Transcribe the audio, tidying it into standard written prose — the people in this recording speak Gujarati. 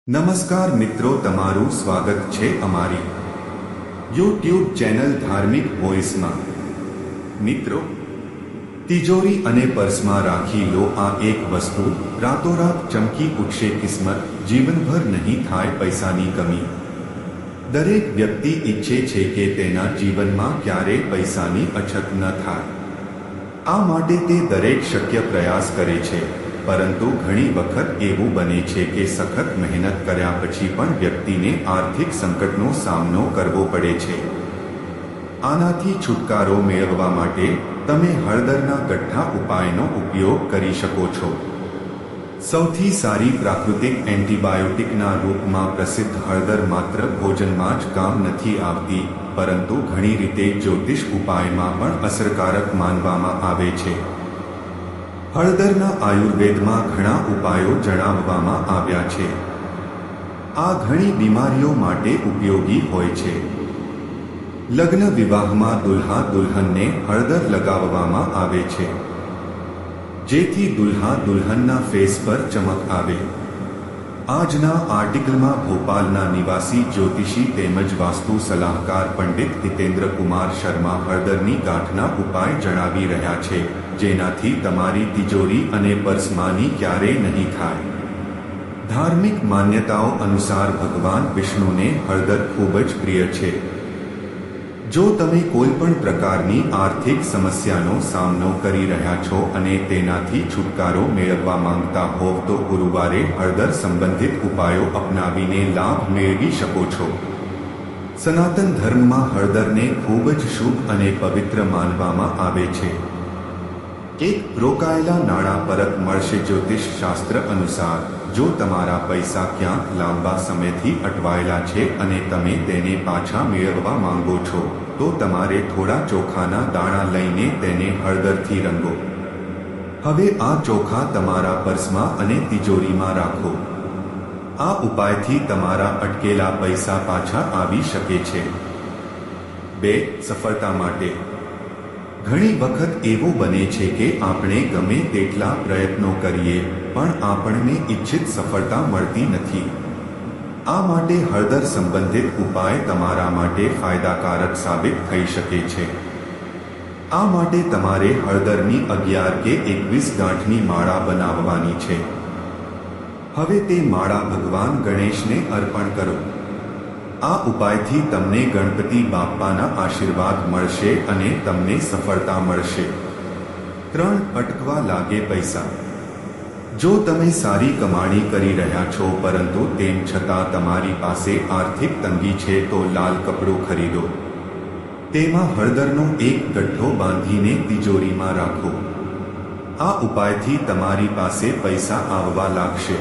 નમસ્કાર મિત્રો, તમારું સ્વાગત છે અમારી યુટ્યુબ ચેનલ ધાર્મિક વોઇસમાં। મિત્રો, તિજોરી અને પર્સમાં રાખી લો આ એક વસ્તુ, રાતોરાત ચમકી ઉઠશે કિસ્મત, જીવનભર નહીં થાય પૈસાની કમી। દરેક વ્યક્તિ ઈચ્છે છે કે તેના જીવનમાં ક્યારેય પૈસાની અછત ન થાય। આ માટે તે દરેક શક્ય પ્રયાસ કરે છે, પરંતુ ઘણી વખત એવું બને છે કે સખત મહેનત કર્યા પછી પણ વ્યક્તિને આર્થિક સંકટનો સામનો કરવો પડે છે। આનાથી છુટકારો મેળવવા માટે તમે હળદરના ગઠ્ઠા ઉપાયનો ઉપયોગ કરી શકો છો। સૌથી સારી પ્રાકૃતિક એન્ટીબાયોટિકના રૂપમાં પ્રસિદ્ધ હળદર માત્ર ભોજનમાં જ કામ નથી આવતી, પરંતુ ઘણી રીતે જ્યોતિષ ઉપાયમાં પણ અસરકારક માનવામાં આવે છે। હળદરના આયુર્વેદમાં ઘણા ઉપાયો જણાવવામાં આવ્યા છે। આ ઘણી બીમારીઓ માટે ઉપયોગી હોય છે। લગ્ન વિવાહમાં દુલ્હા દુલ્હનને હળદર લગાવવામાં આવે છે, જેથી દુલ્હા દુલ્હનના ફેસ પર ચમક આવે। આજના આર્ટિકલમાં ભોપાલના નિવાસી જ્યોતિષી તેમજ વાસ્તુ સલાહકાર પંડિત હિતેન્દ્ર કુમાર શર્મા હળદરની ગાંઠના ઉપાય જણાવી રહ્યા છે, જેનાથી તમારી તિજોરી અને પર્સમાંની ક્યારેય નહીં થાય। ધાર્મિક માન્યતાઓ અનુસાર ભગવાન વિષ્ણુને હળદર ખૂબ જ પ્રિય છે। જો તમે કોઈ પણ પ્રકારની આર્થિક સમસ્યાનો સામનો કરી રહ્યા છો અને તેનાથી છુટકારો મેળવવા માંગતા હોવ તો ગુરુવારે હળદર સંબંધિત ઉપાયો અપનાવીને લાભ મેળવી શકો છો। સનાતન ધર્મમાં હળદરને ખૂબ જ શુભ અને પવિત્ર માનવામાં આવે છે। એક રોકાયેલા નાણાં પરત મળશે। જ્યોતિષ શાસ્ત્ર અનુસાર જો તમારા પૈસા ક્યાંક લાંબા સમયથી અટવાયેલા છે અને તમે તેને પાછા મેળવવા માંગો છો, તો તમારે થોડા ચોખાના દાણા લઈને તેને હળદરથી રંગો। હવે આ ચોખા તમારા પર્સમાં અને તિજોરીમાં રાખો। આ ઉપાયથી તમારા અટકેલા પૈસા પાછા આવી શકે છે। 2. સફળતા માટે ઘણી વખત એવું બને છે કે આપણે ગમે તેટલા પ્રયત્નો કરીએ પણ આપણને ઈચ્છિત સફળતા મળતી નથી। આ માટે હળદર સંબંધિત ઉપાય તમારા માટે ફાયદાકારક સાબિત થઈ શકે છે। આ માટે તમારે હળદરની 11 કે 21 ગાંઠની માળા બનાવવાની છે। હવે તે માળા ભગવાન ગણેશને અર્પણ કરો। આ ઉપાયથી તમને ગણપતિ બાપ્પાના આશીર્વાદ મળશે અને તમને સફળતા મળશે। 3. અટકવા લાગે પૈસા જો તમે સારી કમાણી કરી રહ્યા છો પરંતુ તેમ છતાં તમારી પાસે આર્થિક તંગી છે, તો લાલ કપડું ખરીદો। તેમાં હળદરનો એક ગઠ્ઠો બાંધીને તિજોરીમાં રાખો। આ ઉપાયથી તમારી પાસે પૈસા આવવા લાગશે।